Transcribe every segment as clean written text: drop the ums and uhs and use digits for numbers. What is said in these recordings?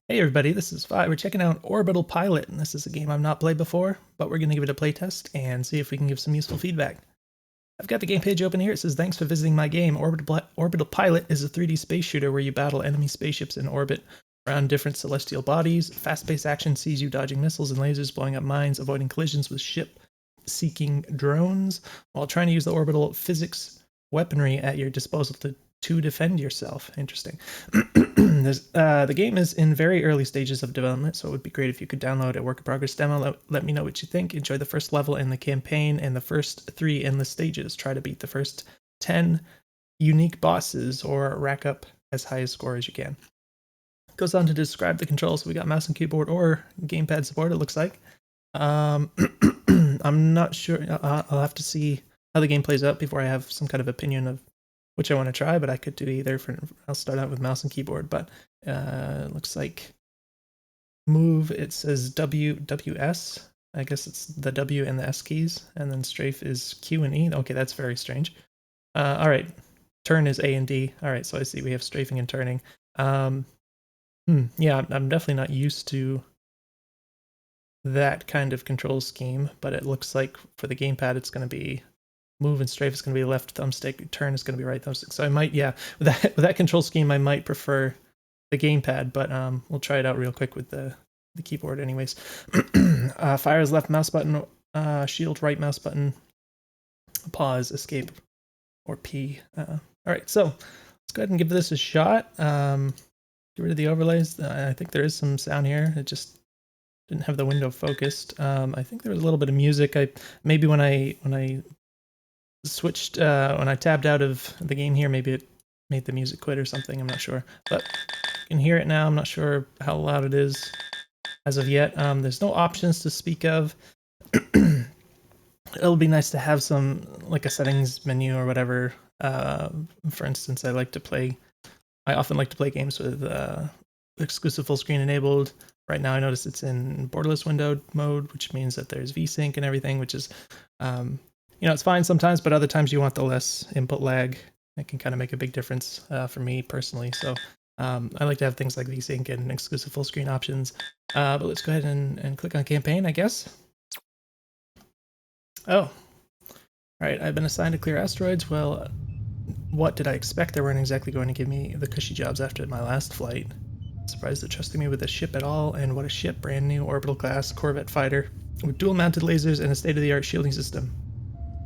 Hey everybody, this is Fi. We're checking out Orbital Pilot, and this is a game I've not played before, but we're going to give it a playtest and see if we can give some useful feedback. I've got the game page open here. It says, thanks for visiting my game. Orbital Pilot is a 3D space shooter where you battle enemy spaceships in orbit around different celestial bodies. Fast-paced action sees you dodging missiles and lasers, blowing up mines, avoiding collisions with ship-seeking drones, while trying to use the orbital physics weaponry at your disposal to defend yourself. Interesting. The game is in very early stages of development, so it would be great if you could download a work-in-progress demo. Let me know what you think. Enjoy the first level in the campaign and the first 3 endless stages. Try to beat the first 10 unique bosses or rack up as high a score as you can. It goes on to describe the controls. So we got mouse and keyboard or gamepad support, it looks like. I'm not sure. I'll have to see how the game plays out before I have some kind of opinion of which I want to try, but I could do either. I'll start out with mouse and keyboard, but looks like move, it says WS. I guess it's the W and the S keys, and then strafe is Q and E. Okay, that's very strange. All right, turn is A and D. All right, so I see we have strafing and turning. Yeah, I'm definitely not used to that kind of control scheme, but it looks like for the gamepad it's going to be move and strafe is going to be left thumbstick, turn is going to be right thumbstick. So I might, yeah, with that control scheme, I might prefer the gamepad, but we'll try it out real quick with the keyboard anyways. Fire is left mouse button, shield right mouse button, pause, escape, or P. All right, so let's go ahead and give this a shot. Get rid of the overlays. I think there is some sound here. It just didn't have the window focused. I think there was a little bit of music. Maybe when I switched when I tabbed out of the game here, maybe it made the music quit or something. I'm not sure, but you can hear it now. I'm not sure how loud it is as of yet. There's no options to speak of. It'll be nice to have some, like a settings menu or whatever. For instance, I often like to play games with exclusive full screen enabled. Right now I notice it's in borderless window mode, which means that there's VSync and everything, which is it's fine sometimes, but other times you want the less input lag. It can kind of make a big difference for me personally. So I like to have things like VSync and exclusive full screen options. But let's go ahead and click on campaign, I guess. Oh, all right. I've been assigned to clear asteroids. Well, what did I expect? They weren't exactly going to give me the cushy jobs after my last flight. Surprised they're trusting me with a ship at all, and what a ship. Brand new orbital class Corvette fighter with dual mounted lasers and a state-of-the-art shielding system.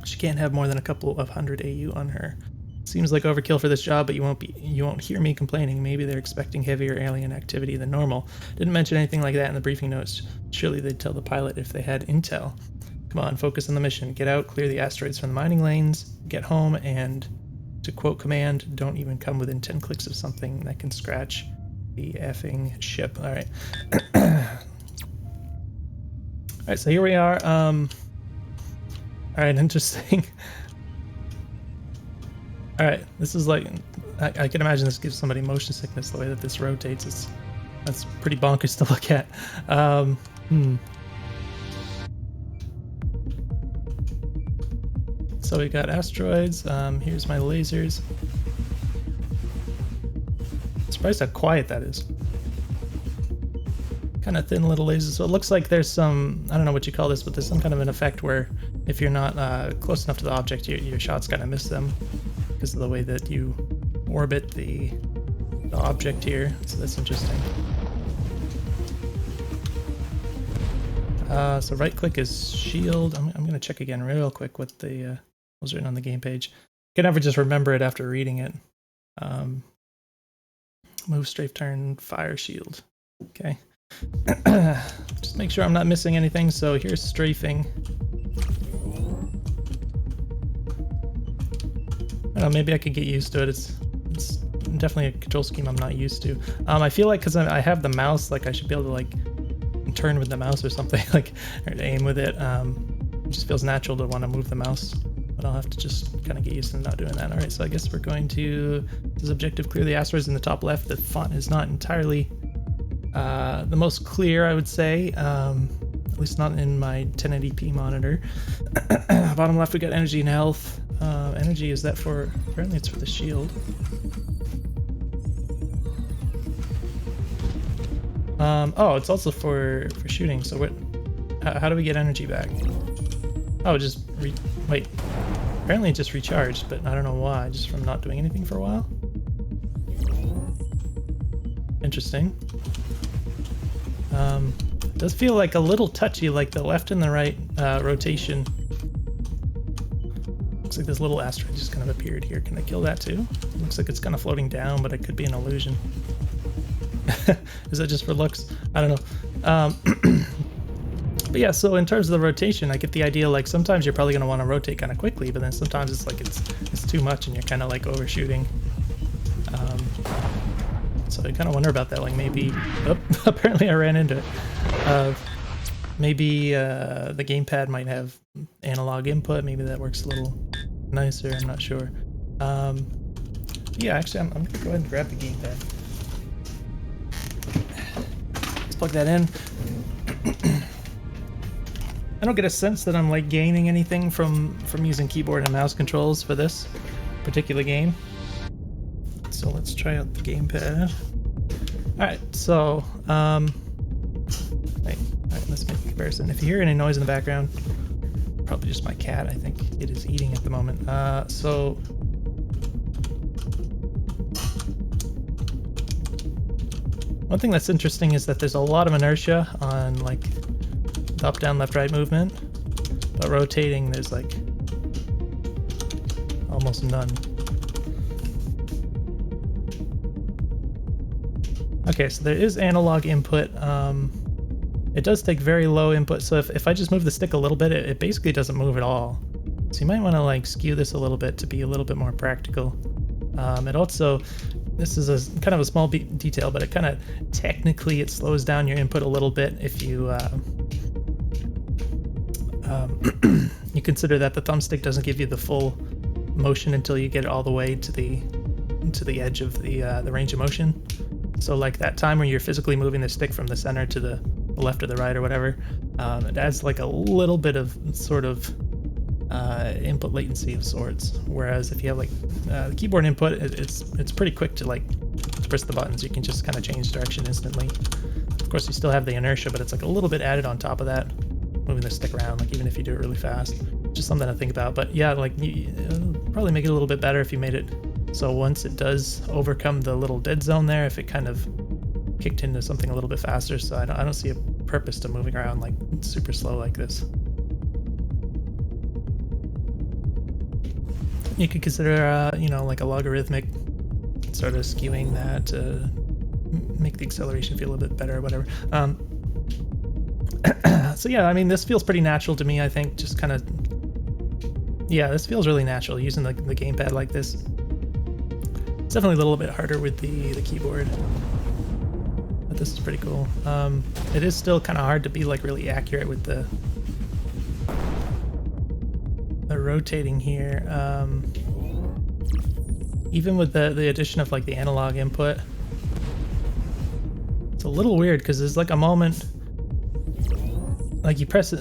She can't have more than a couple of 100 AU on her. Seems like overkill for this job, but you won't hear me complaining. Maybe they're expecting heavier alien activity than normal. Didn't mention anything like that in the briefing notes. Surely they'd tell the pilot if they had intel. Come on, focus on the mission. Get out, clear the asteroids from the mining lanes, get home, and, to quote command, don't even come within 10 clicks of something that can scratch the effing ship. All right. All right, so here we are. All right, interesting. All right, this is like, I can imagine this gives somebody motion sickness, the way that this rotates. That's pretty bonkers to look at. So we got asteroids. Here's my lasers. Surprised how quiet that is. Kind of thin little lasers. So it looks like there's some, I don't know what you call this, but there's some kind of an effect where if you're not close enough to the object, your shots kind of miss them because of the way that you orbit the object here. So that's interesting. So right click is shield. I'm going to check again real quick what was written on the game page. You can never just remember it after reading it. Move, strafe, turn, fire, shield. Okay. Just make sure I'm not missing anything. So here's strafing. I don't know, maybe I could get used to it. It's definitely a control scheme I'm not used to. I feel like because I have the mouse, like I should be able to like turn with the mouse or something, like, or to aim with it. It just feels natural to want to move the mouse, but I'll have to just kind of get used to not doing that. All right, so I guess we're going to this objective, clear the asteroids in the top left. The font is not entirely the most clear, I would say, at least not in my 1080p monitor. Bottom left, we got energy and health. Energy, is that for, apparently it's for the shield. Oh, it's also for shooting. So what? How do we get energy back? Oh, just wait. Apparently it just recharged, but I don't know why. Just from not doing anything for a while. Interesting. It does feel like a little touchy, like the left and the right rotation. Looks like this little asteroid just kind of appeared here. Can I kill that too? Looks like it's kind of floating down, but it could be an illusion. Is that just for looks? I don't know. But yeah, so in terms of the rotation, I get the idea like sometimes you're probably going to want to rotate kind of quickly, but then sometimes it's like it's too much and you're kind of like overshooting. So I kind of wonder about that, like maybe, oh, apparently I ran into it. Maybe the gamepad might have analog input, maybe that works a little nicer, I'm not sure. Yeah, actually I'm going to go ahead and grab the gamepad. Let's plug that in. I don't get a sense that I'm like gaining anything from using keyboard and mouse controls for this particular game. So let's try out the gamepad. Alright, so wait, let's make a comparison. If you hear any noise in the background, probably just my cat. I think it is eating at the moment. So one thing that's interesting is that there's a lot of inertia on like the up, down, left, right movement, but rotating there's like almost none. Okay, so there is analog input. It does take very low input, so if I just move the stick a little bit, it basically doesn't move at all. So you might want to like skew this a little bit to be a little bit more practical. It also, this is a kind of a small detail, but it kind of technically it slows down your input a little bit if you you consider that the thumbstick doesn't give you the full motion until you get it all the way to the edge of the range of motion. So like that time where you're physically moving the stick from the center to the left or the right or whatever, it adds like a little bit of sort of input latency of sorts. Whereas if you have like the keyboard input, it's pretty quick to like press the buttons. You can just kind of change direction instantly. Of course, you still have the inertia, but it's like a little bit added on top of that, moving the stick around, like even if you do it really fast. Just something to think about. But yeah, like it'll probably make it a little bit better if you made it so once it does overcome the little dead zone there, if it kind of kicked into something a little bit faster. So I don't see a purpose to moving around like super slow like this. You could consider, you know, like a logarithmic sort of skewing that to make the acceleration feel a bit better or whatever. So yeah, I mean, this feels pretty natural to me, I think. Just kind of, yeah, this feels really natural using the gamepad like this. It's definitely a little bit harder with the keyboard, but this is pretty cool. It is still kind of hard to be like really accurate with the rotating here. Even with the addition of like the analog input, it's a little weird because there's like a moment, like you press it,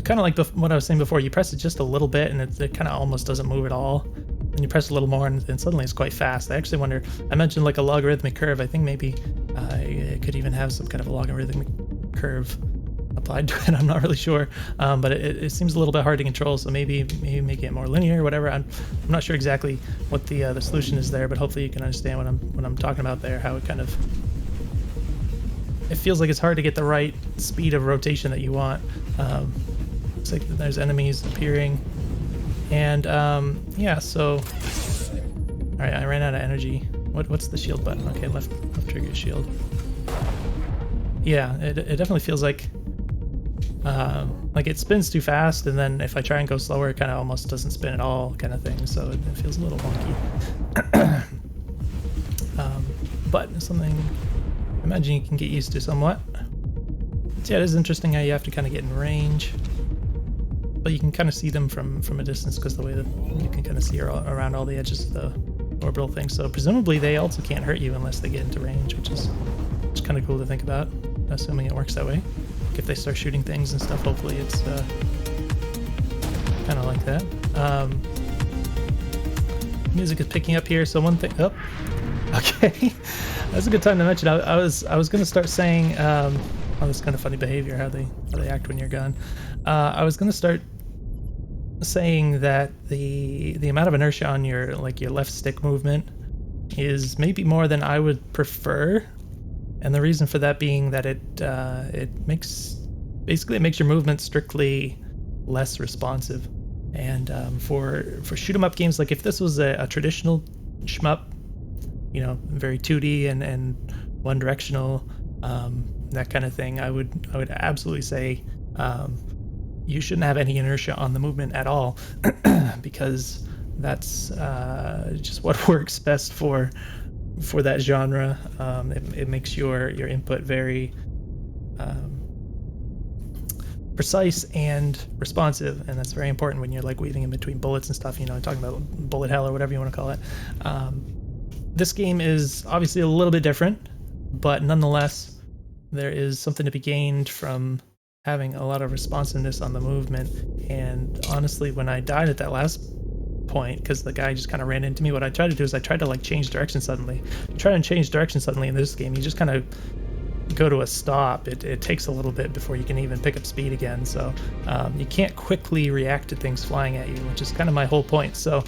kind of like what I was saying before, you press it just a little bit and it kind of almost doesn't move at all. And you press a little more and suddenly it's quite fast. I actually wonder, I mentioned like a logarithmic curve. I think maybe it could even have some kind of a logarithmic curve applied to it. I'm not really sure, but it seems a little bit hard to control. So maybe make it more linear or whatever. I'm not sure exactly what the solution is there, but hopefully you can understand what I'm talking about there. How it kind of, it feels like it's hard to get the right speed of rotation that you want. Looks like there's enemies appearing. And yeah, so all right, I ran out of energy. What's the shield button? Okay, left trigger shield. Yeah, it definitely feels like it spins too fast, and then if I try and go slower, it kind of almost doesn't spin at all, kind of thing. So it feels a little wonky. But it's something I imagine you can get used to somewhat. So yeah, it is interesting how you have to kind of get in range. But you can kind of see them from a distance because the way that you can kind of see around all the edges of the orbital thing. So presumably they also can't hurt you unless they get into range, which is kind of cool to think about, assuming it works that way. Like if they start shooting things and stuff, hopefully it's kind of like that. Music is picking up here, so one thing... Oh, okay. That's a good time to mention. I was gonna start saying, oh, that's kind of funny behavior how they act when you're gone. I was gonna start saying that the amount of inertia on your your left stick movement is maybe more than I would prefer, and the reason for that being that it makes basically it makes your movement strictly less responsive. And for shoot 'em up games, like if this was a traditional shmup, you know, very 2D and one directional, that kind of thing, I would absolutely say you shouldn't have any inertia on the movement at all, because that's just what works best for that genre. It makes your input very precise and responsive, and that's very important when you're like weaving in between bullets and stuff, you know, talking about bullet hell or whatever you want to call it. This game is obviously a little bit different, but nonetheless there is something to be gained from having a lot of responsiveness on the movement. And honestly, when I died at that last point, because the guy just kind of ran into me, what I tried to do is I tried to like change direction suddenly. Try and change direction suddenly in this game, you just kind of go to a stop. It takes a little bit before you can even pick up speed again, so you can't quickly react to things flying at you, which is kind of my whole point. So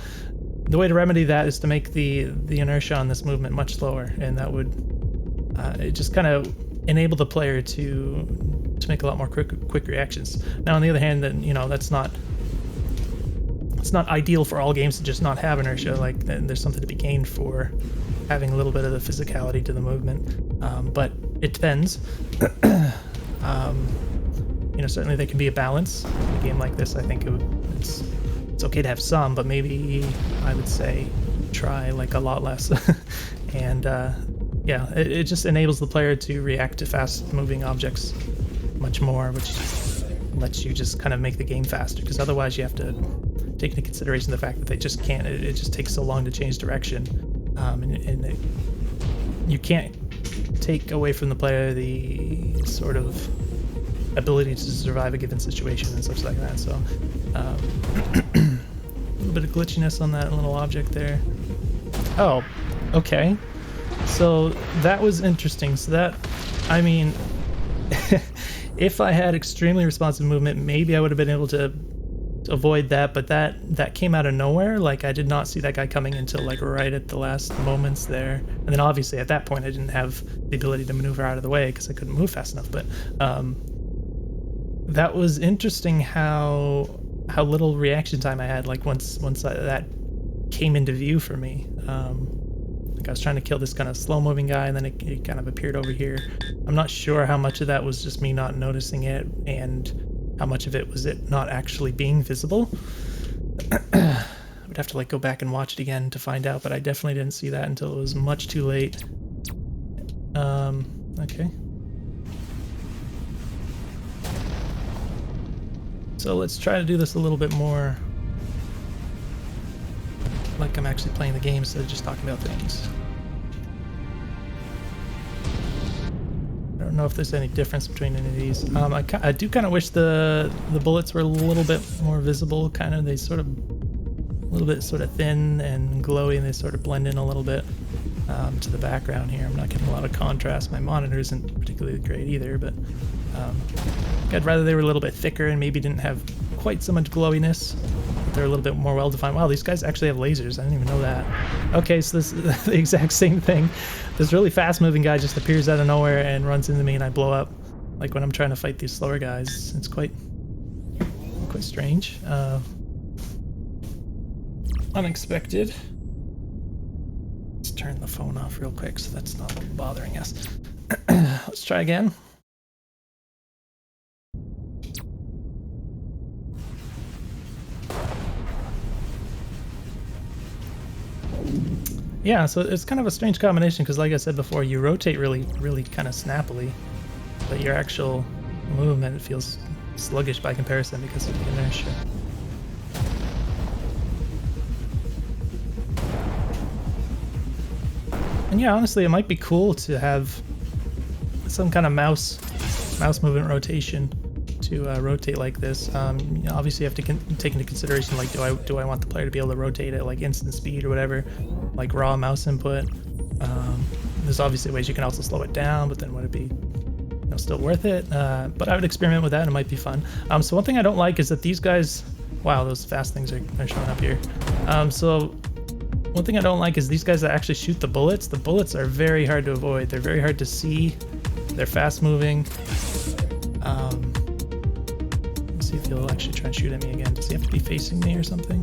the way to remedy that is to make the inertia on this movement much slower, and that would it just kind of enable the player to make a lot more quick reactions. Now on the other hand, then, you know, it's not ideal for all games to just not have inertia. Like, there's something to be gained for having a little bit of the physicality to the movement, but it depends. You know, certainly there can be a balance. In a game like this, I think it's okay to have some, but maybe I would say try like a lot less. And yeah, it just enables the player to react to fast-moving objects much more, which lets you just kind of make the game faster, because otherwise you have to take into consideration the fact that they just can't, it just takes so long to change direction, and you can't take away from the player the sort of ability to survive a given situation and such like that. So a little bit of glitchiness on that little object there. Oh, okay. So that was interesting. So that, I mean, if I had extremely responsive movement, maybe I would have been able to avoid that, but that came out of nowhere. Like, I did not see that guy coming until like right at the last moments there. And then obviously at that point I didn't have the ability to maneuver out of the way because I couldn't move fast enough. But that was interesting how little reaction time I had, like once that came into view for me. Like, I was trying to kill this kind of slow-moving guy, and then it kind of appeared over here. I'm not sure how much of that was just me not noticing it, and how much of it was it not actually being visible. I would have to like go back and watch it again to find out, but I definitely didn't see that until it was much too late. Okay. So let's try to do this a little bit more like I'm actually playing the game instead of just talking about things. I don't know if there's any difference between any of these. I do kind of wish the bullets were a little bit more visible. Kind of, they sort of a little bit sort of thin and glowy, and they sort of blend in a little bit to the background here. I'm not getting a lot of contrast. My monitor isn't particularly great either, but I'd rather they were a little bit thicker and maybe didn't have quite so much glowiness. They're a little bit more well-defined. Wow, these guys actually have lasers. I didn't even know that. Okay, so this is the exact same thing. This really fast-moving guy just appears out of nowhere and runs into me, and I blow up. Like when I'm trying to fight these slower guys. It's quite strange. Unexpected. Let's turn the phone off real quick so that's not bothering us. Let's try again. Yeah, so it's kind of a strange combination because, like I said before, you rotate really kind of snappily, but your actual movement feels sluggish by comparison because of the inertia. And yeah, honestly, it might be cool to have some kind of mouse movement rotation to rotate like this. You know, obviously you have to take into consideration, like, do I want the player to be able to rotate at like instant speed or whatever, like raw mouse input. there's obviously ways you can also slow it down, but then would it be still worth it? But I would experiment with that and it might be fun. So one thing I don't like is that these guys, wow, those fast things are showing up here. So one thing I don't like is these guys that actually shoot the bullets. The bullets are very hard to avoid. They're very hard to see. They're fast moving. Let's see if he'll actually try and shoot at me again. Does he have to be facing me or something?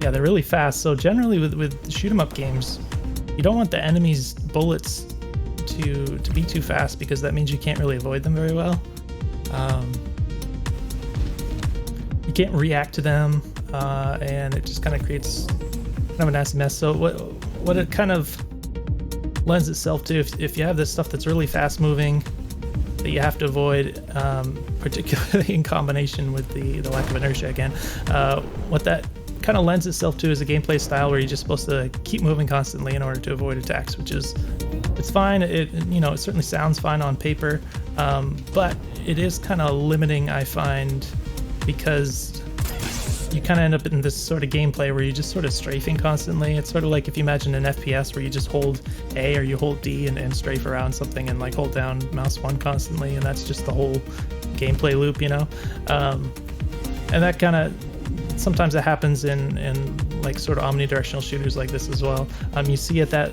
Yeah, they're really fast. So generally with shoot 'em up games, you don't want the enemy's bullets to be too fast, because that means you can't really avoid them very well. You can't react to them, and it just kind of creates kind of a nasty mess. So what it kind of lends itself to, if you have this stuff that's really fast moving that you have to avoid, particularly in combination with the lack of inertia again, what that kind of lends itself to is a gameplay style where you're just supposed to keep moving constantly in order to avoid attacks, which is, it's fine. It certainly sounds fine on paper, but it is kind of limiting, I find, because you kind of end up in this sort of gameplay where you're just sort of strafing constantly. It's sort of like if you imagine an FPS where you just hold A or you hold D and strafe around something and like hold down mouse 1 constantly, and that's just the whole gameplay loop, and that kind of, sometimes it happens in like sort of omnidirectional shooters like this as well. You see at that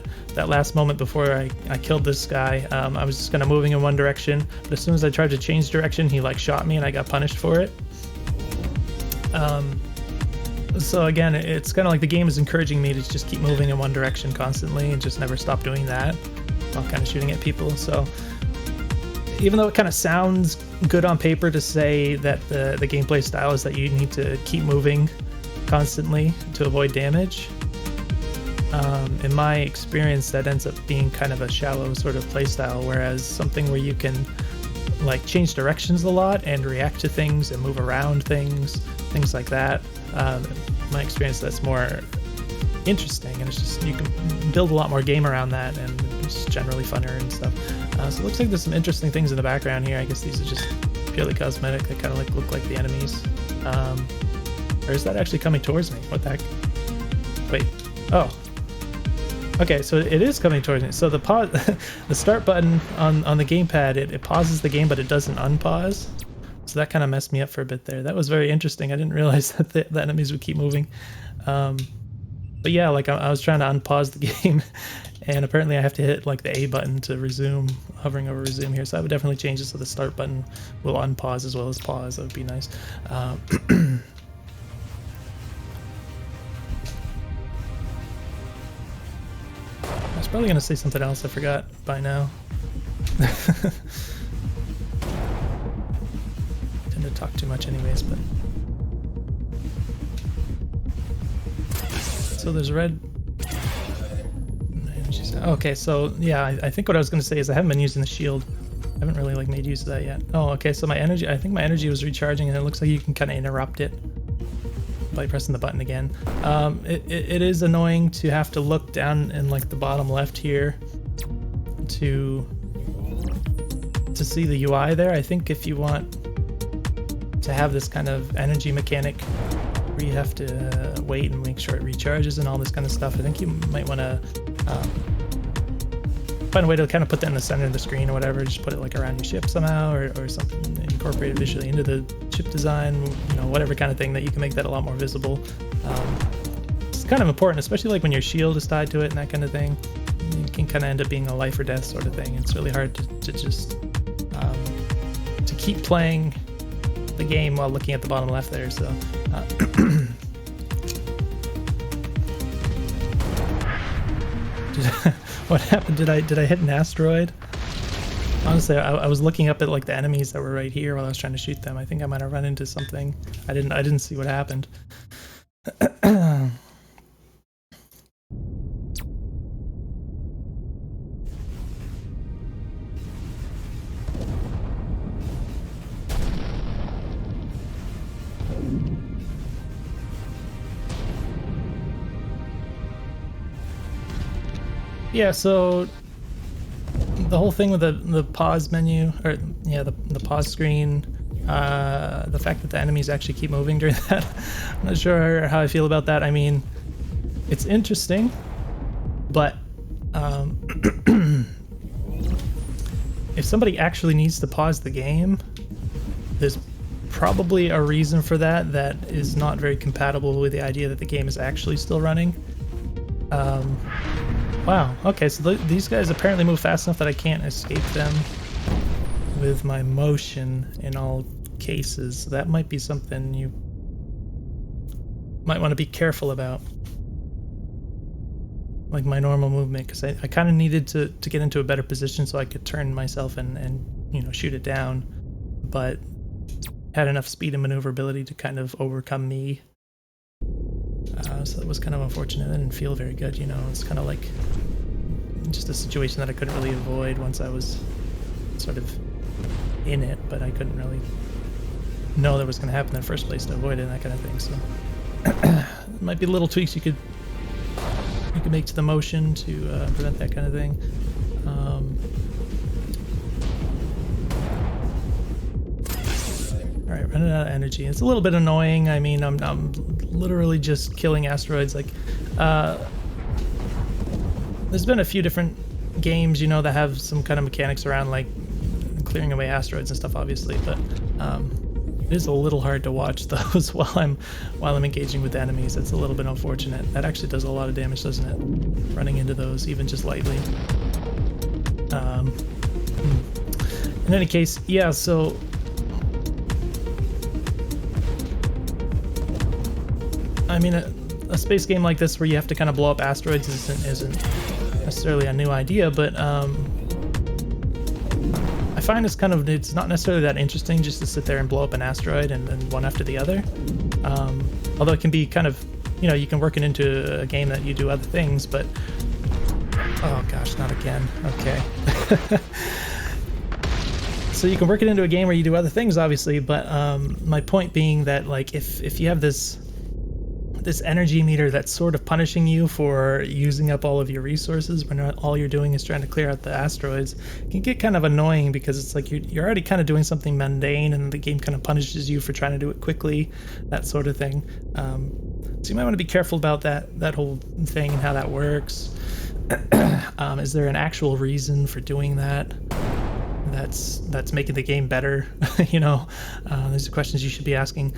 last moment before I killed this guy, I was just kind of moving in one direction, but as soon as I tried to change direction, he like shot me and I got punished for it. So again, it's kind of like the game is encouraging me to just keep moving in one direction constantly and just never stop doing that while kind of shooting at people. So even though it kind of sounds good on paper to say that the gameplay style is that you need to keep moving constantly to avoid damage, in my experience that ends up being kind of a shallow sort of play style, whereas something where you can like change directions a lot and react to things and move around things like that, my experience, that's more interesting, and it's just, you can build a lot more game around that, and it's generally funner and stuff. So it looks like there's some interesting things in the background here. I guess these are just purely cosmetic. They kind of like look like the enemies. Or is that actually coming towards me? What the heck? Wait. Oh. Okay, so it is coming towards me. So the pause, the start button on the gamepad, it pauses the game, but it doesn't unpause. So that kind of messed me up for a bit there. That was very interesting. I didn't realize that the enemies would keep moving. But yeah, like I was trying to unpause the game, and apparently I have to hit like the A button to resume, hovering over resume here. So I would definitely change it so the start button will unpause as well as pause. That would be nice. I was probably going to say something else I forgot by now. Tend to talk too much anyways, but... So there's red... Okay, so yeah, I think what I was going to say is I haven't been using the shield. I haven't really like made use of that yet. Oh, okay, so my energy, I think my energy was recharging, and it looks like you can kind of interrupt it by pressing the button again. It is annoying to have to look down in like the bottom left here to see the UI there. I think if you want to have this kind of energy mechanic where you have to wait and make sure it recharges and all this kind of stuff, I think you might want to find a way to kind of put that in the center of the screen or whatever. Just put it like around your ship somehow, or something, incorporate it visually into the chip design, whatever kind of thing that you can make that a lot more visible. It's kind of important, especially like when your shield is tied to it and that kind of thing. It can kind of end up being a life or death sort of thing. It's really hard to just to keep playing the game while looking at the bottom left there. So what happened? Did I hit an asteroid? Honestly, I was looking up at like the enemies that were right here while I was trying to shoot them. I think I might have run into something. I didn't see what happened. Yeah, so the whole thing with the pause menu, or yeah, the pause screen, the fact that the enemies actually keep moving during that, I'm not sure how I feel about that. I mean, it's interesting, but If somebody actually needs to pause the game, there's probably a reason for that that is not very compatible with the idea that the game is actually still running. Wow, okay, so these guys apparently move fast enough that I can't escape them with my motion in all cases. So that might be something you might want to be careful about. Like my normal movement, because I kind of needed to get into a better position so I could turn myself and you know, shoot it down, but had enough speed and maneuverability to kind of overcome me. So it was kind of unfortunate. It didn't feel very good, you know. It's kind of like just a situation that I couldn't really avoid once I was sort of in it, but I couldn't really know that was going to happen in the first place to avoid it and that kind of thing. So it might be little tweaks you could make to the motion to prevent that kind of thing. All right, running out of energy. It's a little bit annoying. I mean, I'm literally just killing asteroids. Like, there's been a few different games, you know, that have some kind of mechanics around like clearing away asteroids and stuff, obviously, but it is a little hard to watch those while I'm engaging with enemies. It's a little bit unfortunate. That actually does a lot of damage, doesn't it? Running into those, even just lightly. In any case, yeah. So I mean, a space game like this where you have to kind of blow up asteroids isn't necessarily a new idea, but I find it's not necessarily that interesting just to sit there and blow up an asteroid and one after the other. Although it can be kind of, you know, you can work it into a game that you do other things, but oh gosh, not again. Okay. So you can work it into a game where you do other things, obviously, but my point being that, like, if you have this energy meter that's sort of punishing you for using up all of your resources when all you're doing is trying to clear out the asteroids, it can get kind of annoying because it's like you're already kind of doing something mundane and the game kind of punishes you for trying to do it quickly, that sort of thing. So you might want to be careful about that whole thing and how that works. Is there an actual reason for doing that that's making the game better? You know, these are questions you should be asking.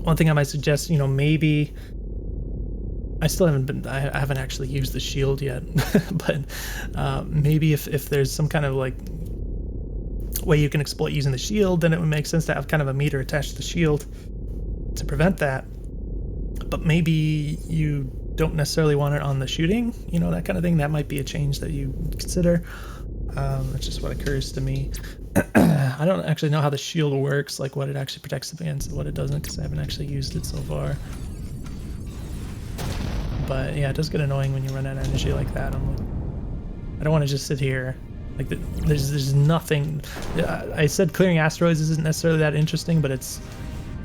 One thing I might suggest, you know, maybe I haven't actually used the shield yet, but maybe if there's some kind of like way you can exploit using the shield, then it would make sense to have kind of a meter attached to the shield to prevent that. But maybe you don't necessarily want it on the shooting, you know, that kind of thing. That might be a change that you consider. That's just what occurs to me. I don't actually know how the shield works, like what it actually protects against and what it doesn't, because I haven't actually used it so far. But yeah, it does get annoying when you run out of energy like that. I don't want to just sit here. Like, there's nothing. I said clearing asteroids isn't necessarily that interesting, but it's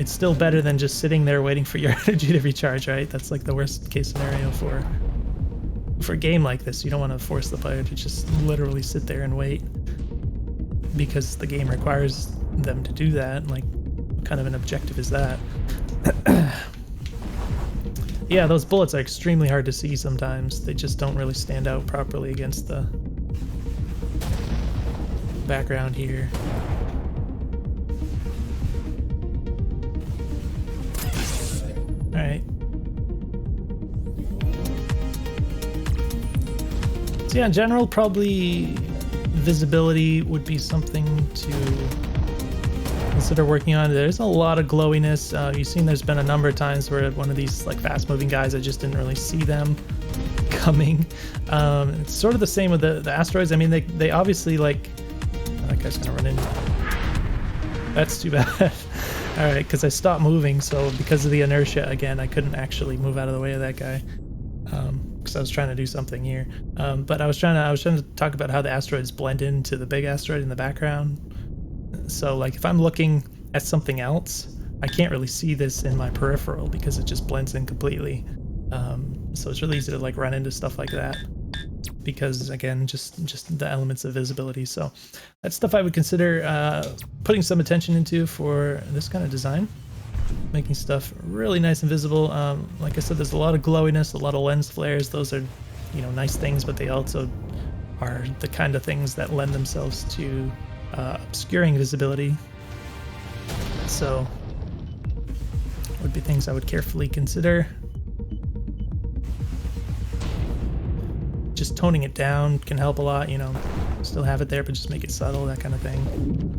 still better than just sitting there waiting for your energy to recharge, right? That's like the worst case scenario for a game like this. You don't want to force the player to just literally sit there and wait, because the game requires them to do that. Like, what kind of an objective is that? Yeah, those bullets are extremely hard to see sometimes. They just don't really stand out properly against the background here. Alright. So yeah, in general, probably visibility would be something to consider working on. There's a lot of glowiness. You've seen there's been a number of times where one of these like fast-moving guys, I just didn't really see them coming. It's sort of the same with the asteroids. I mean, they obviously, like, oh, that guy's gonna run in. That's too bad. All right, because I stopped moving, so because of the inertia, again, I couldn't actually move out of the way of that guy. Because I was trying to do something here, but I was trying to talk about how the asteroids blend into the big asteroid in the background. So, like, if I'm looking at something else, I can't really see this in my peripheral because it just blends in completely. So it's really easy to like run into stuff like that because, again, just the elements of visibility. So that's stuff I would consider putting some attention into for this kind of design. Making stuff really nice and visible. Like I said, there's a lot of glowiness, a lot of lens flares. Those are you know, nice things, but they also are the kind of things that lend themselves to obscuring visibility. So would be things I would carefully consider. Just toning it down can help a lot, you know, still have it there, but just make it subtle, that kind of thing.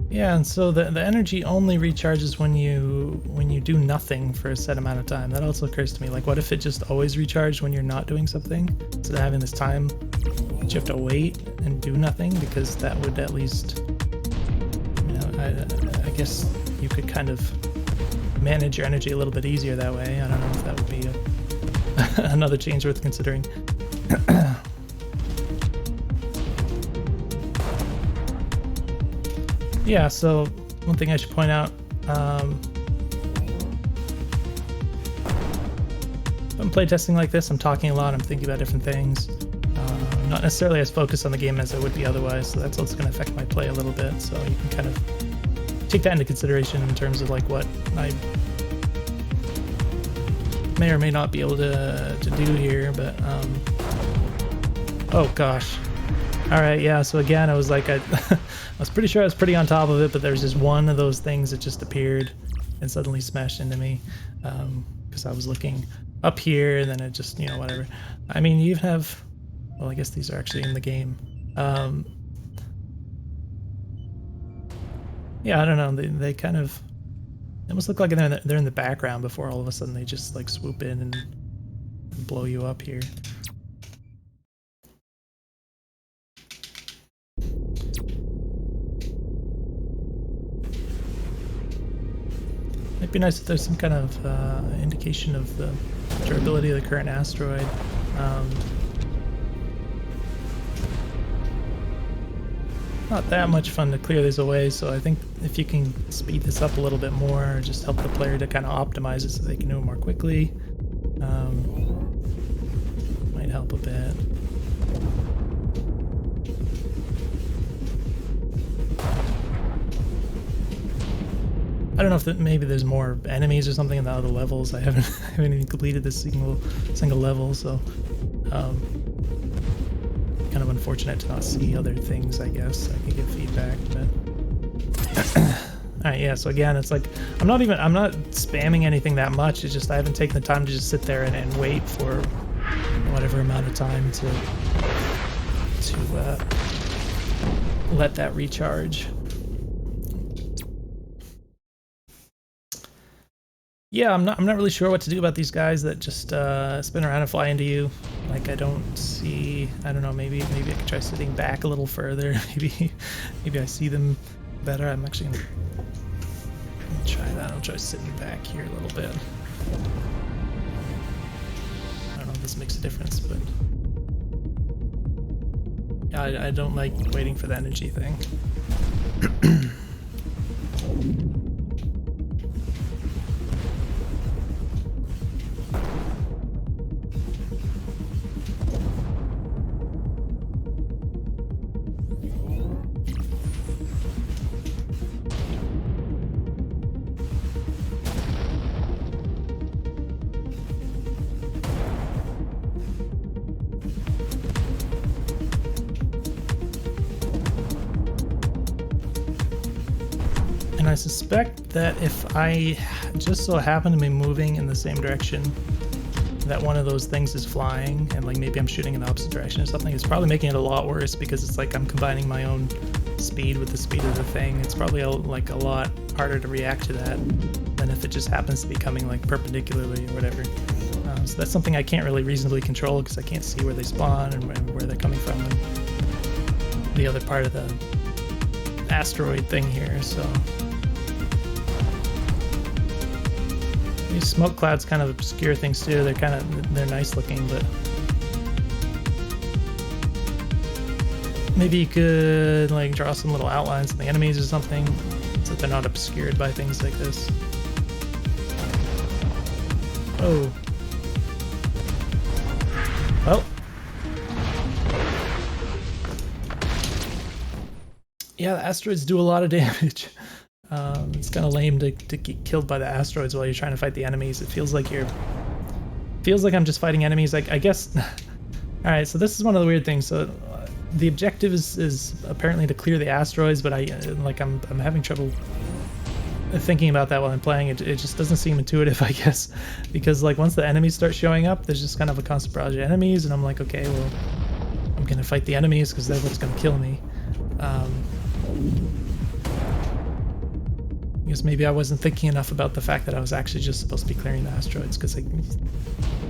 Yeah, and so the energy only recharges when you do nothing for a set amount of time. That also occurs to me, like what if it just always recharged when you're not doing something, instead of having this time that you have to wait and do nothing, because that would at least, you know, I guess you could kind of manage your energy a little bit easier that way. I don't know if that would be another change worth considering. Yeah, so one thing I should point out, I'm playtesting like this, I'm talking a lot, I'm thinking about different things. Not necessarily as focused on the game as I would be otherwise, so that's what's going to affect my play a little bit. So you can kind of take that into consideration in terms of like what I may or may not be able to do here, but oh gosh. Alright, yeah, so again, I was like, I was pretty sure I was pretty on top of it, but there's just one of those things that just appeared and suddenly smashed into me, because I was looking up here, and then it just, you know, whatever. I mean, you even have, well, I guess these are actually in the game. Yeah, I don't know, they kind of, they almost look like they're in the background before all of a sudden they just like swoop in and blow you up here. Might be nice if there's some kind of indication of the durability of the current asteroid. Not that much fun to clear these away, so I think if you can speed this up a little bit more, or just help the player to kind of optimize it so they can do it more quickly, might help a bit. I don't know if that maybe there's more enemies or something in the other levels. I haven't even completed this single level, so kind of unfortunate to not see other things. I guess I could give feedback, but all right, yeah. So again, it's like I'm not spamming anything that much. It's just I haven't taken the time to just sit there and wait for whatever amount of time to let that recharge. Yeah, I'm not really sure what to do about these guys that just spin around and fly into you. Like I don't know, maybe I could try sitting back a little further. maybe I see them better. I'm actually gonna try that. I'll try sitting back here a little bit. I don't know if this makes a difference, but yeah, I don't like waiting for the energy thing. And I suspect that if I just so happen to be moving in the same direction that one of those things is flying, and like maybe I'm shooting in the opposite direction or something, it's probably making it a lot worse, because it's like I'm combining my own speed with the speed of the thing. It's probably a lot harder to react to that than if it just happens to be coming like perpendicularly or whatever. So that's something I can't really reasonably control, because I can't see where they spawn and where they're coming from, and the other part of the asteroid thing here. So these smoke clouds kind of obscure things too. They're nice looking, but maybe you could like draw some little outlines on the enemies or something, so that they're not obscured by things like this. Oh. Well. Yeah, the asteroids do a lot of damage. It's kind of lame to get killed by the asteroids while you're trying to fight the enemies. It feels like I'm just fighting enemies. Like, I guess. All right, so this is one of the weird things. So the objective is apparently to clear the asteroids, but I'm having trouble thinking about that while I'm playing. It just doesn't seem intuitive, I guess, because like once the enemies start showing up, there's just kind of a constant barrage of enemies, and I'm like, okay, well, I'm gonna fight the enemies because they're what's gonna kill me. I guess maybe I wasn't thinking enough about the fact that I was actually just supposed to be clearing the asteroids, because like,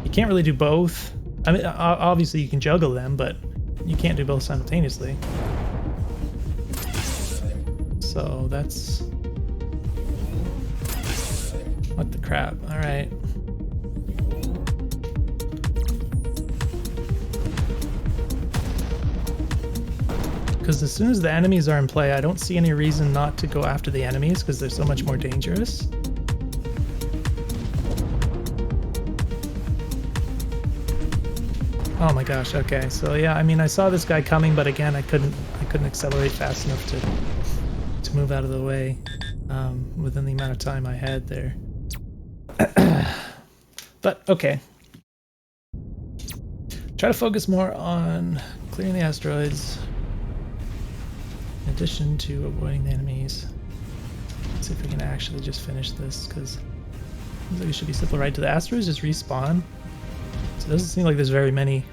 you can't really do both. I mean, obviously you can juggle them, but you can't do both simultaneously. So that's... What the crap? All right. Because as soon as the enemies are in play, I don't see any reason not to go after the enemies, because they're so much more dangerous. Oh my gosh, okay. So yeah, I mean, I saw this guy coming, but again, I couldn't accelerate fast enough to move out of the way within the amount of time I had there. But okay. Try to focus more on clearing the asteroids in addition to avoiding the enemies. Let's see if we can actually just finish this, because it seems like it should be simple, right? Do the asteroids just respawn? So it doesn't seem like there's very many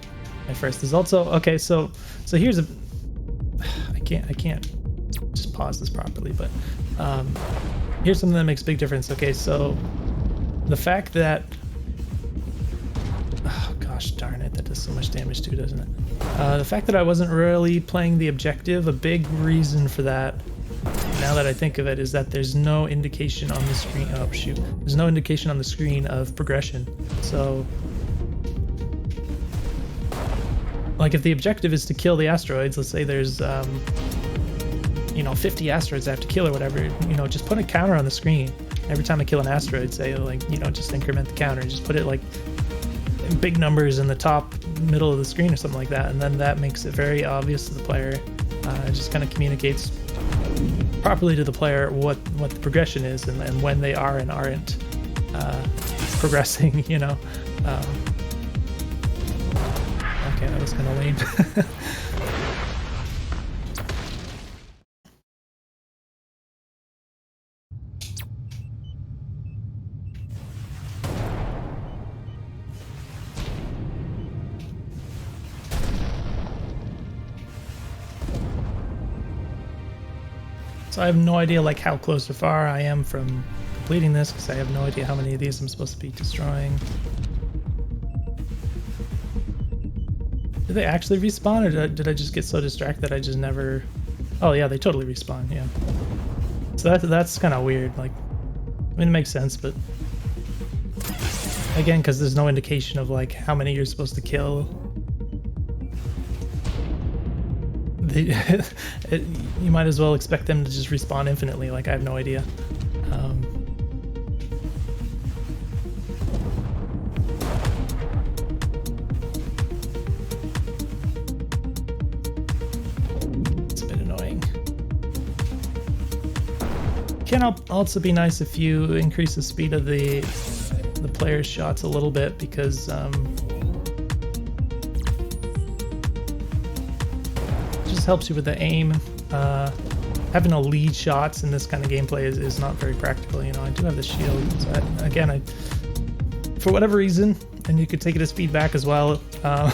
at first. There's also, okay, so here's a, I can't just pause this properly, but here's something that makes a big difference. Okay, so the fact that, oh gosh darn it, that does so much damage too, doesn't it? The fact that I wasn't really playing the objective, a big reason for that, now that I think of it, is that there's no indication on the screen, oh shoot, there's no indication on the screen of progression. So like if the objective is to kill the asteroids, let's say there's 50 asteroids I have to kill or whatever, just put a counter on the screen. Every time I kill an asteroid, say like, just increment the counter, just put it like in big numbers in the top middle of the screen or something like that, and then that makes it very obvious to the player. It just kind of communicates properly to the player what the progression is and when they are and aren't progressing, Okay, that was kind of lame. So I have no idea like how close or far I am from completing this, because I have no idea how many of these I'm supposed to be destroying. Did they actually respawn, or did I just get so distracted that I just never... Oh yeah, they totally respawn, yeah. So that's kind of weird, like, I mean, it makes sense, but... Again, because there's no indication of like how many you're supposed to kill. You might as well expect them to just respawn infinitely, like I have no idea. It's a bit annoying. Can also be nice if you increase the speed of the player's shots a little bit, because helps you with the aim. Having a lead shots in this kind of gameplay is not very practical. I do have the shield, so I, for whatever reason, and you could take it as feedback as well, I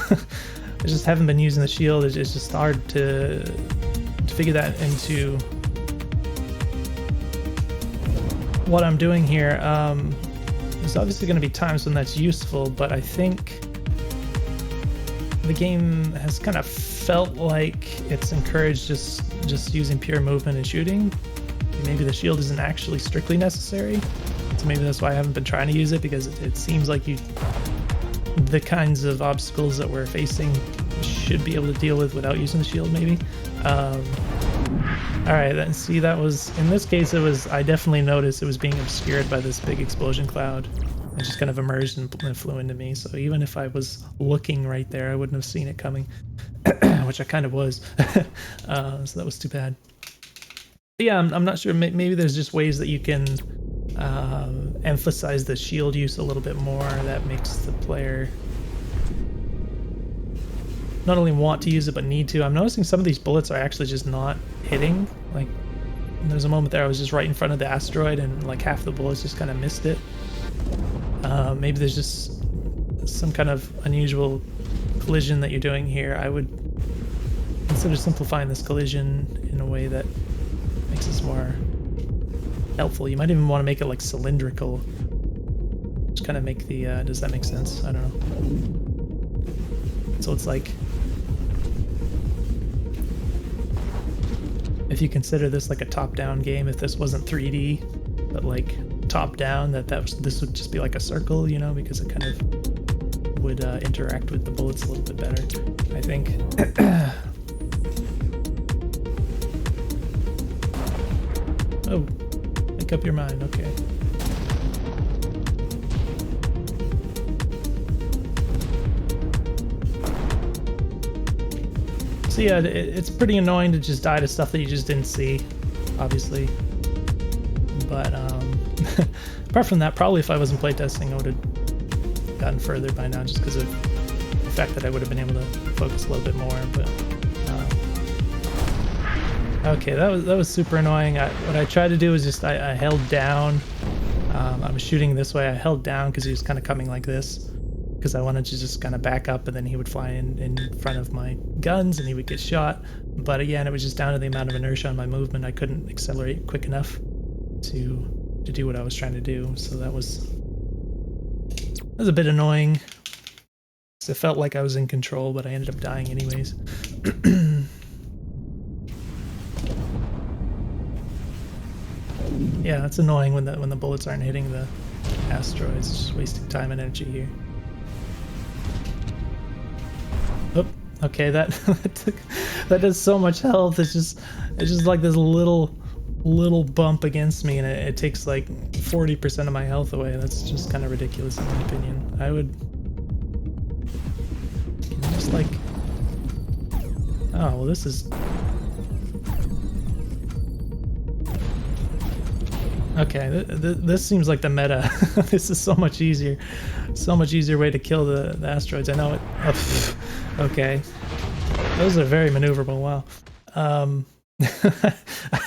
just haven't been using the shield. It's just hard to figure that into what I'm doing here. There's obviously going to be times when that's useful, but I think the game has kind of felt like it's encouraged just using pure movement and shooting. Maybe the shield isn't actually strictly necessary, so maybe that's why I haven't been trying to use it, because it seems like the kinds of obstacles that we're facing should be able to deal with without using the shield, maybe. Alright, then see, that was, in this case, I definitely noticed it was being obscured by this big explosion cloud. It just kind of emerged and flew into me, so even if I was looking right there, I wouldn't have seen it coming, which I kind of was. So that was too bad. yeah, I'm not sure. Maybe there's just ways that you can emphasize the shield use a little bit more. That makes the player not only want to use it, but need to. I'm noticing some of these bullets are actually just not hitting. Like, there's a moment there I was just right in front of the asteroid and like half the bullets just kind of missed it. Maybe there's just some kind of unusual collision that you're doing here. I would consider simplifying this collision in a way that makes this more helpful. You might even want to make it like cylindrical. Just kind of make the, does that make sense? I don't know. So it's like, if you consider this like a top-down game, if this wasn't 3D, but like top-down, this would just be like a circle, you know, because it kind of would interact with the bullets a little bit better, I think. Oh, make up your mind, okay. So yeah, it's pretty annoying to just die to stuff that you just didn't see, obviously. But apart from that, probably if I wasn't playtesting, I would have gotten further by now, just because of the fact that I would have been able to focus a little bit more. But okay, that was super annoying. What I tried to do was just I held down. I was shooting this way. I held down because he was kind of coming like this, because I wanted to just kind of back up, and then he would fly in front of my guns and he would get shot. But again, it was just down to the amount of inertia on my movement. I couldn't accelerate quick enough to do what I was trying to do. So that was a bit annoying. It felt like I was in control, but I ended up dying anyways. Yeah, it's annoying when the bullets aren't hitting the asteroids. It's just wasting time and energy here. Oh, okay, that does so much health. It's just like this little bump against me, and it takes like 40% of my health away. That's just kind of ridiculous in my opinion. I would just like, oh well, this is okay. This seems like the meta. This is so much easier way to kill the asteroids. I know it. Oh, okay, those are very maneuverable. Wow. I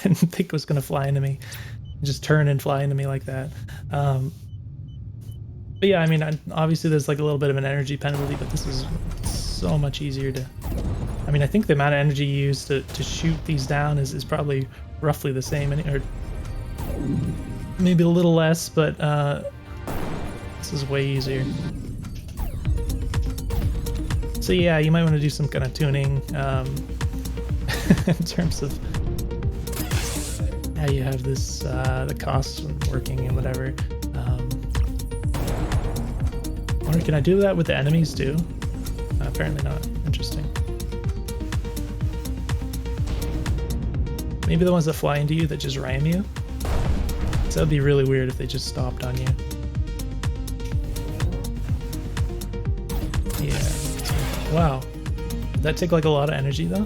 didn't think it was gonna fly into me, just turn and fly into me like that. But yeah, I mean, obviously there's like a little bit of an energy penalty, but this is so much easier to. I mean, I think the amount of energy you use to shoot these down is probably roughly the same, or maybe a little less, but this is way easier. So yeah, you might want to do some kind of tuning in terms of how you have this the costs working and whatever. I wonder, can I do that with the enemies too? Apparently not. Interesting. Maybe the ones that fly into you that just ram you. So that'd be really weird if they just stopped on you. Yeah. Wow. Did that take like a lot of energy though?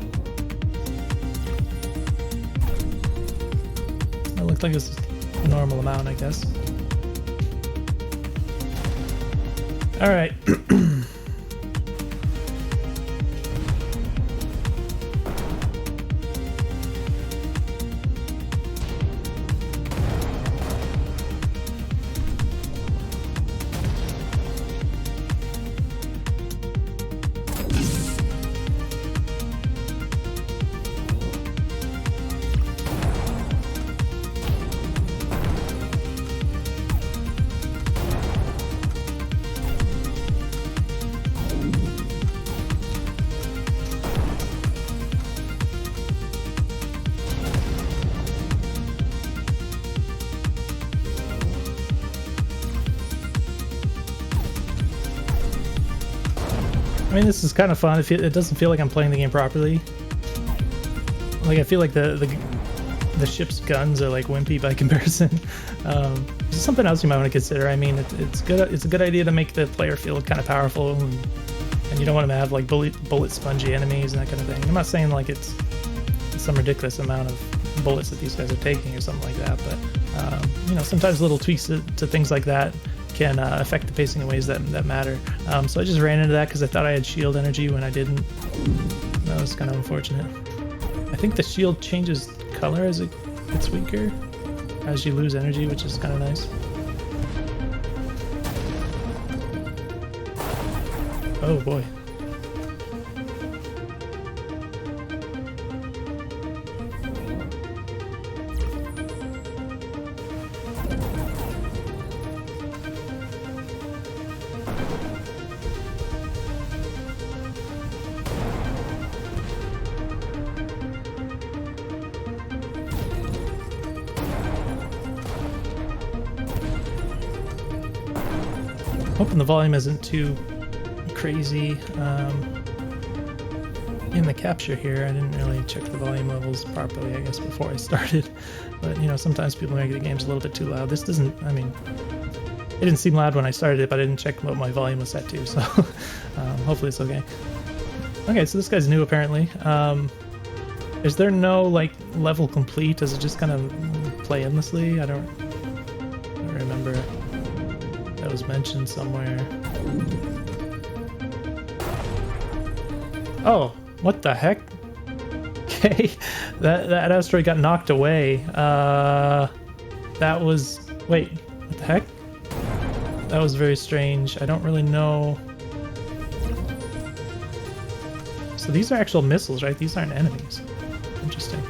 It looked like it's a normal amount, I guess. All right. I mean, this is kind of fun. It doesn't feel like I'm playing the game properly. Like, I feel like the ship's guns are like wimpy by comparison. This is something else you might want to consider. I mean, it's good. It's a good idea to make the player feel kind of powerful, and you don't want them to have like bullet spongy enemies and that kind of thing. I'm not saying like it's some ridiculous amount of bullets that these guys are taking or something like that. But you know, sometimes little tweaks to things like that can affect the pacing in ways that matter. So I just ran into that because I thought I had shield energy when I didn't. That was kind of unfortunate. I think the shield changes color as it gets weaker, as you lose energy, which is kind of nice. Oh boy. Hoping the volume isn't too crazy in the capture here. I didn't really check the volume levels properly, I guess, before I started. But, you know, sometimes people make the games a little bit too loud. This doesn't, I mean, it didn't seem loud when I started it, but I didn't check what my volume was set to, so hopefully it's okay. Okay, so this guy's new, apparently. Is there no, like, level complete? Does it just kind of play endlessly? I don't remember. That was mentioned somewhere. Oh, what the heck? Okay, that asteroid got knocked away. That was... Wait, what the heck? That was very strange. I don't really know. So these are actual missiles, right? These aren't enemies. Interesting.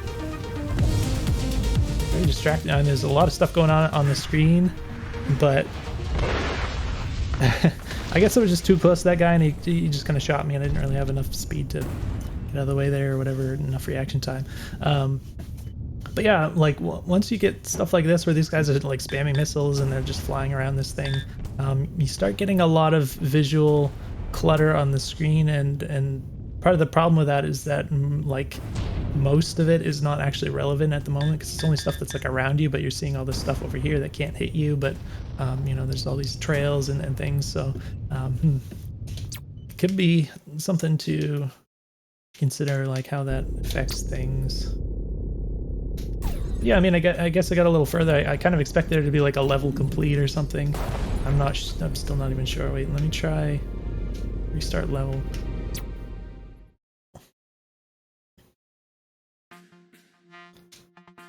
Very distracting. And there's a lot of stuff going on the screen, but... I guess I was just too close to that guy, and he just kind of shot me, and I didn't really have enough speed to get out of the way there or whatever, enough reaction time. But yeah, like once you get stuff like this where these guys are like spamming missiles and they're just flying around this thing, you start getting a lot of visual clutter on the screen, and part of the problem with that is that like most of it is not actually relevant at the moment because it's only stuff that's like around you, but you're seeing all this stuff over here that can't hit you, but you know, there's all these trails and things, so it could be something to consider, like how that affects things. Yeah, I mean, I guess I got a little further. I kind of expected there to be like a level complete or something. I'm still not even sure. Wait, let me try restart level.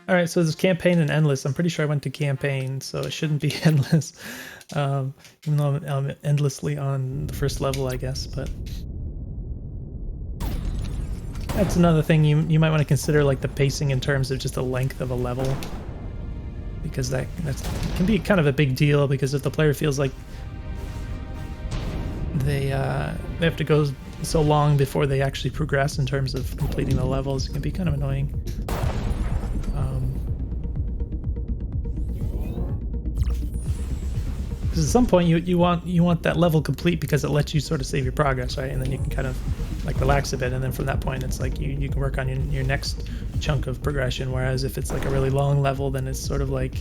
Alright, so there's campaign and endless. I'm pretty sure I went to campaign, so it shouldn't be endless. Even though I'm endlessly on the first level, I guess, but... That's another thing you might want to consider, like the pacing in terms of just the length of a level. Because that can be kind of a big deal, because if the player feels like they have to go so long before they actually progress in terms of completing the levels, it can be kind of annoying. Because at some point you want that level complete because it lets you sort of save your progress, right? And then you can kind of like relax a bit, and then from that point it's like you can work on your next chunk of progression. Whereas if it's like a really long level, then it's sort of like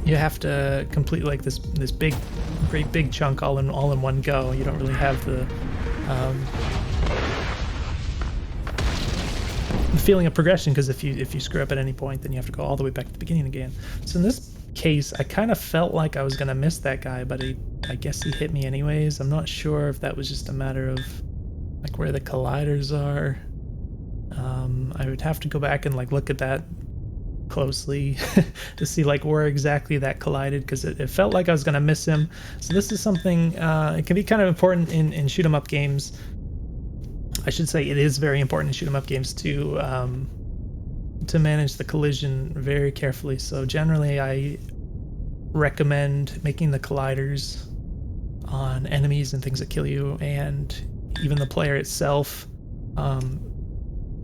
you have to complete like this great big chunk all in one go. You don't really have the feeling of progression, because if you screw up at any point, then you have to go all the way back to the beginning again. So in this case, I kind of felt like I was gonna miss that guy, but I guess he hit me anyways. I'm not sure if that was just a matter of like where the colliders are. I would have to go back and like look at that closely to see like where exactly that collided, because it felt like I was gonna miss him. So this is something it can be kind of important in shoot 'em up games. I should say it is very important in shoot 'em up games to manage the collision very carefully. So generally I recommend making the colliders on enemies and things that kill you, and even the player itself,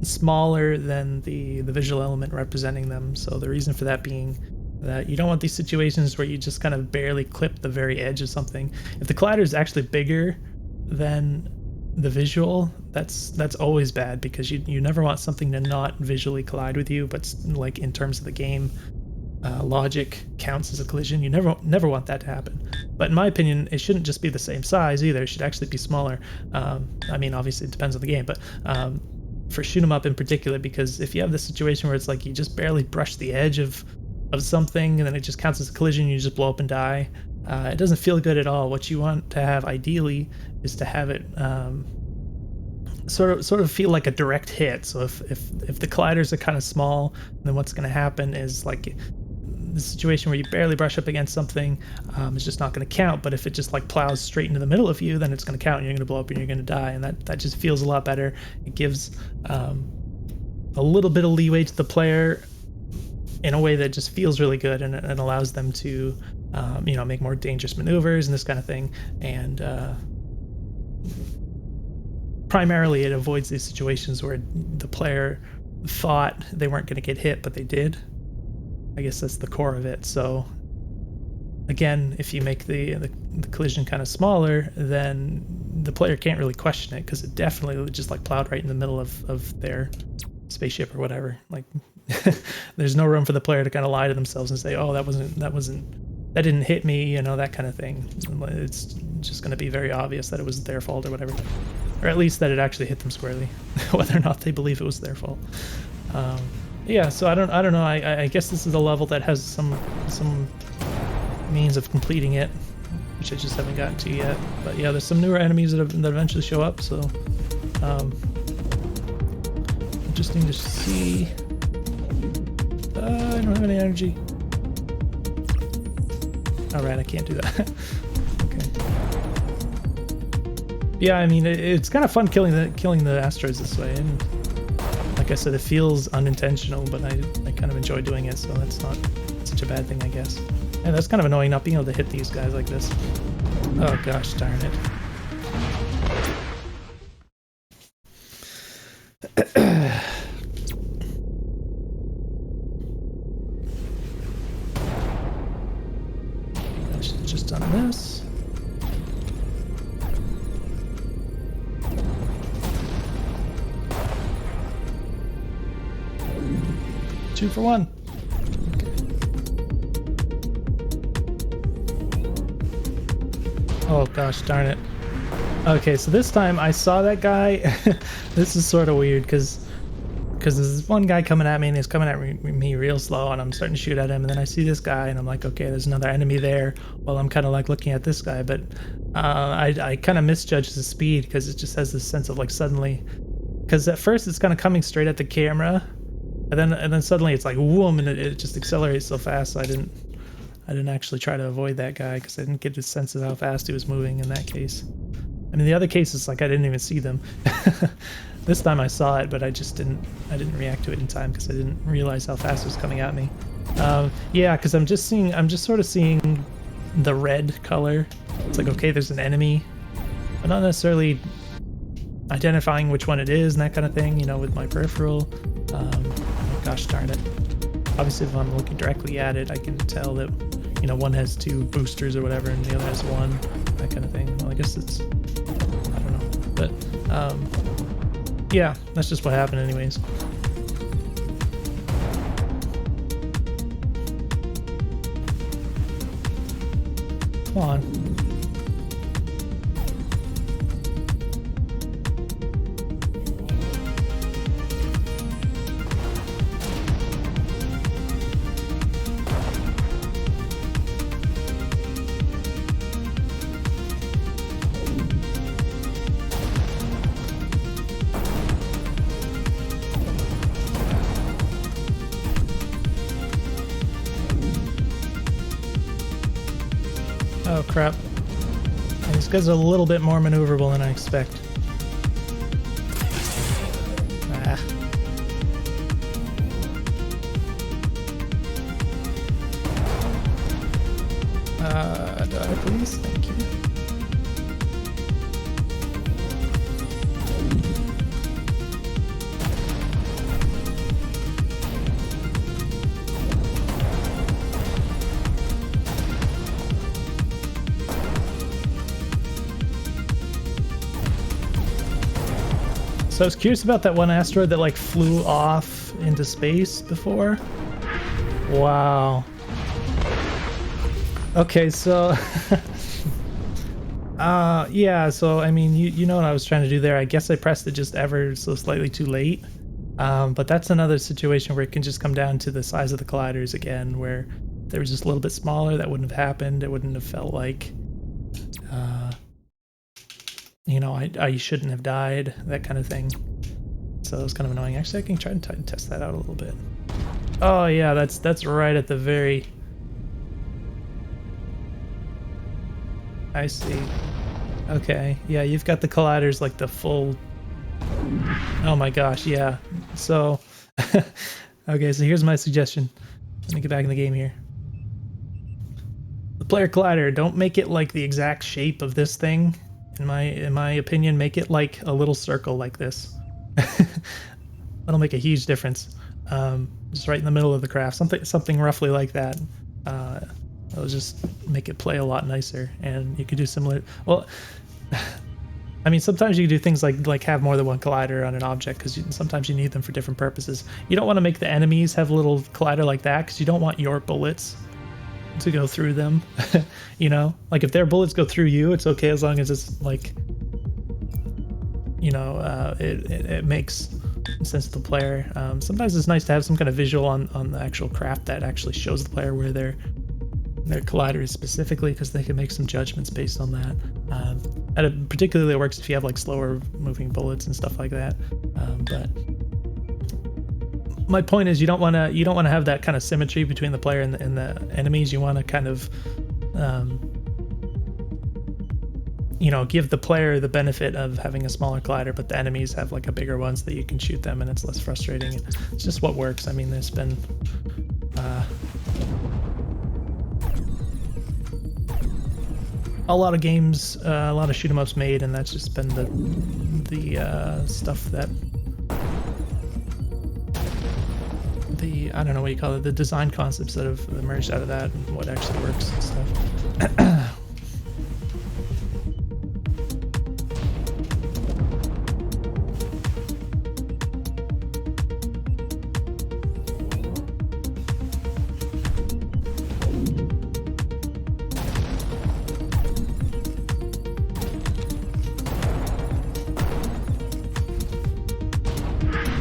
smaller than the visual element representing them. So the reason for that being that you don't want these situations where you just kind of barely clip the very edge of something. If the collider is actually bigger than the visual, that's always bad, because you never want something to not visually collide with you, but like in terms of the game, logic counts as a collision. You never want that to happen. But in my opinion, it shouldn't just be the same size either. It should actually be smaller. I mean, obviously it depends on the game, but for shoot 'em up in particular, because if you have this situation where it's like you just barely brush the edge of something and then it just counts as a collision, you just blow up and die. It doesn't feel good at all. What you want to have ideally is to have it sort of feel like a direct hit. So if the colliders are kind of small, then what's going to happen is like the situation where you barely brush up against something is just not going to count. But if it just like plows straight into the middle of you, then it's going to count and you're going to blow up and you're going to die. And that just feels a lot better. It gives a little bit of leeway to the player in a way that just feels really good, and allows them to make more dangerous maneuvers and this kind of thing. And primarily it avoids these situations where the player thought they weren't going to get hit, but they did. I guess that's the core of it. So again, if you make the collision kind of smaller, then the player can't really question it, because it definitely just like plowed right in the middle of their spaceship or whatever. Like there's no room for the player to kind of lie to themselves and say, oh, that didn't hit me, that kind of thing. It's just going to be very obvious that it was their fault or whatever, or at least that it actually hit them squarely, whether or not they believe it was their fault. Yeah, so I don't know. I guess this is a level that has some means of completing it, which I just haven't gotten to yet. But yeah, there's some newer enemies that eventually show up, so interesting to see. I don't have any energy. Alright, I can't do that. Okay. Yeah, I mean, it's kind of fun killing the asteroids this way, and like I said, it feels unintentional, but I kind of enjoy doing it, so that's not such a bad thing, I guess. And that's kind of annoying not being able to hit these guys like this. Oh gosh, darn it. I should have just done this. Two for one. Okay. Oh gosh, darn it. Okay, so this time I saw that guy. This is sort of weird because there's one guy coming at me and he's coming at me real slow, and I'm starting to shoot at him, and then I see this guy and I'm like, okay, there's another enemy there. Well, I'm kind of like looking at this guy, but I kind of misjudged the speed, because it just has this sense of like suddenly, because at first it's kind of coming straight at the camera, and then suddenly it's like whoom, and it just accelerates so fast. So I didn't actually try to avoid that guy because I didn't get a sense of how fast he was moving in that case. I mean, the other case is like I didn't even see them. This time I saw it, but I didn't react to it in time because I didn't realize how fast it was coming at me. Yeah, because I'm just sort of seeing the red color. It's like, okay, there's an enemy, but not necessarily identifying which one it is and that kind of thing, with my peripheral. Gosh darn it. Obviously, if I'm looking directly at it, I can tell that, one has two boosters or whatever, and the other has one, that kind of thing. Well, I guess it's, I don't know. But, yeah, that's just what happened anyways. Come on. Oh crap. These guys are a little bit more maneuverable than I expect. Ah. Die please, thank you. So I was curious about that one asteroid that like flew off into space before. Wow. Okay, so yeah, so I mean, you know what I was trying to do there. I guess I pressed it just ever so slightly too late. But that's another situation where it can just come down to the size of the colliders again, where they were just a little bit smaller. That wouldn't have happened. It wouldn't have felt like, uh, you know, I shouldn't have died, that kind of thing. So it was kind of annoying. Actually, I can try and test that out a little bit. Oh yeah, that's right at the very... I see. Okay, yeah, you've got the colliders like the full... Oh my gosh, yeah. So, okay, so here's my suggestion. Let me get back in the game here. The player collider, don't make it like the exact shape of this thing. In my opinion, make it like a little circle like this. That'll make a huge difference. Just right in the middle of the craft, something roughly like that. It'll just make it play a lot nicer, and you could do similar. Well, I mean, sometimes you can do things like have more than one collider on an object because sometimes you need them for different purposes. You don't want to make the enemies have a little collider like that because you don't want your bullets to go through them. You know, like if their bullets go through you, it's okay as long as it's like, you know, it makes sense to the player. Sometimes it's nice to have some kind of visual on the actual craft that actually shows the player where their collider is specifically, because they can make some judgments based on that. And it particularly works if you have like slower moving bullets and stuff like that. But my point is, you don't want to have that kind of symmetry between the player and the enemies. You want to kind of you know, give the player the benefit of having a smaller collider, but the enemies have like a bigger one so that you can shoot them and it's less frustrating. It's just what works. I mean, there's been a lot of games, a lot of shoot 'em ups made, and that's just been the stuff that I don't know what you call it, the design concepts that have emerged out of that and what actually works and stuff.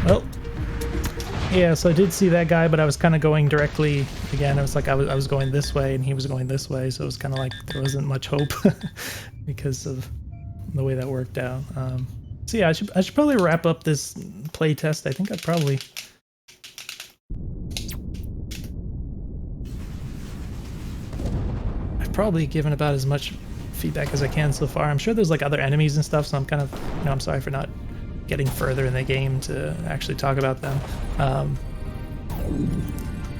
Well, yeah, so I did see that guy, but I was kind of going directly again. I was like, I was going this way and he was going this way, so it was kind of like there wasn't much hope because of the way that worked out. So yeah, I should probably wrap up this playtest. I think I've probably given about as much feedback as I can so far. I'm sure there's like other enemies and stuff, so I'm kind of, you know, I'm sorry for not getting further in the game to actually talk about them.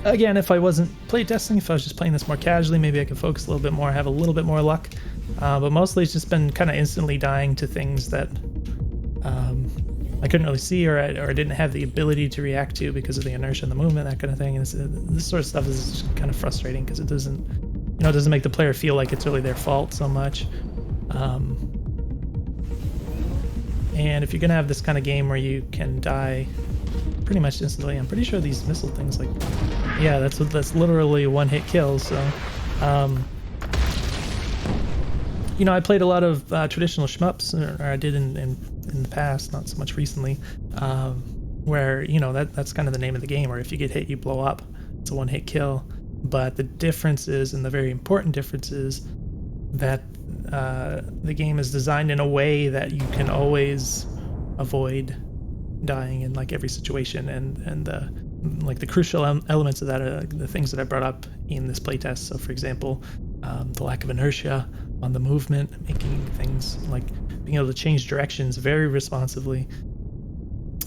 Again, if I wasn't playtesting, if I was just playing this more casually, maybe I could focus a little bit more, have a little bit more luck. But mostly it's just been kind of instantly dying to things that I couldn't really see or I didn't have the ability to react to because of the inertia and the movement, that kind of thing. And this sort of stuff is kind of frustrating because it doesn't, you know, it doesn't make the player feel like it's really their fault so much. And if you're gonna have this kind of game where you can die pretty much instantly, I'm pretty sure these missile things, like, yeah, that's literally a one-hit kill. So, you know, I played a lot of traditional shmups, or I did in the past, not so much recently, where, you know, that's kind of the name of the game, where if you get hit, you blow up. It's a one-hit kill. But the difference is, and the very important difference is, that the game is designed in a way that you can always avoid dying in like every situation, and the crucial elements of that are the things that I brought up in this playtest. So for example, the lack of inertia on the movement, making things like being able to change directions very responsively,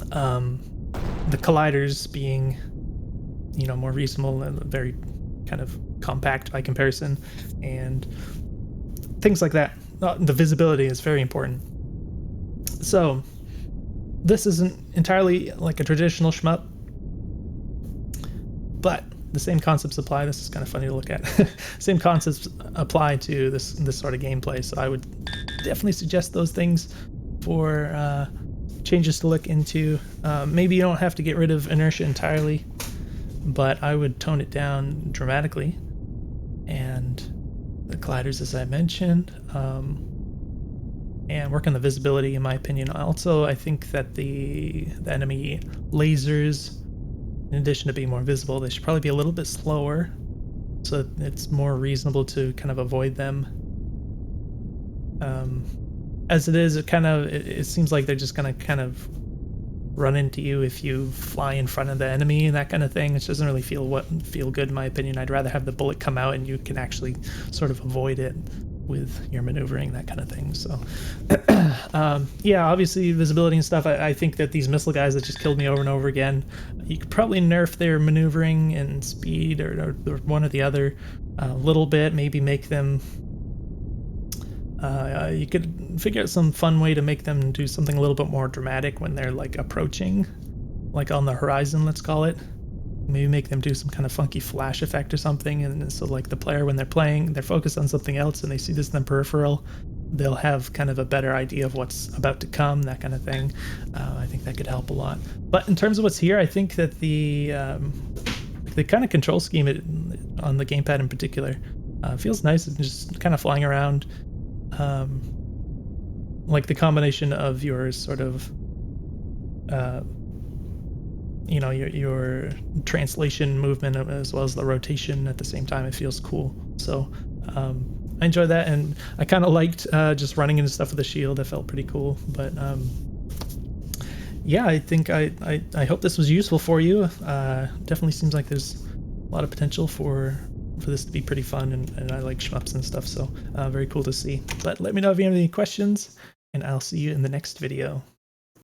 the colliders being, you know, more reasonable and very kind of compact by comparison, and things like that. The visibility is very important. So this isn't entirely like a traditional shmup, but the same concepts apply. This is kind of funny to look at. Same concepts apply to this sort of gameplay. So I would definitely suggest those things for changes to look into. Maybe you don't have to get rid of inertia entirely, but I would tone it down dramatically. And the colliders, as I mentioned, and work on the visibility, in my opinion. Also, I think that the enemy lasers, in addition to being more visible, they should probably be a little bit slower, so it's more reasonable to kind of avoid them. As it is, it seems like they're just gonna kind of run into you if you fly in front of the enemy and that kind of thing. It doesn't really feel good, in my opinion. I'd rather have the bullet come out and you can actually sort of avoid it with your maneuvering, that kind of thing. So yeah, obviously visibility and stuff. I think that these missile guys that just killed me over and over again, you could probably nerf their maneuvering and speed, or one or the other a little bit. Maybe make them you could figure out some fun way to make them do something a little bit more dramatic when they're like approaching, like on the horizon, let's call it. Maybe make them do some kind of funky flash effect or something, and so like the player, when they're playing, they're focused on something else and they see this in the peripheral, they'll have kind of a better idea of what's about to come, that kind of thing. I think that could help a lot. But in terms of what's here, I think that the kind of control scheme on the gamepad in particular feels nice, and just kind of flying around. Like the combination of your sort of your translation movement as well as the rotation at the same time, it feels cool. So I enjoy that, and I kind of liked just running into stuff with the shield. That felt pretty cool. But yeah, I think I hope this was useful for you. Definitely seems like there's a lot of potential for this to be pretty fun, and I like shmups and stuff, so very cool to see. But let me know if you have any questions, and I'll see you in the next video.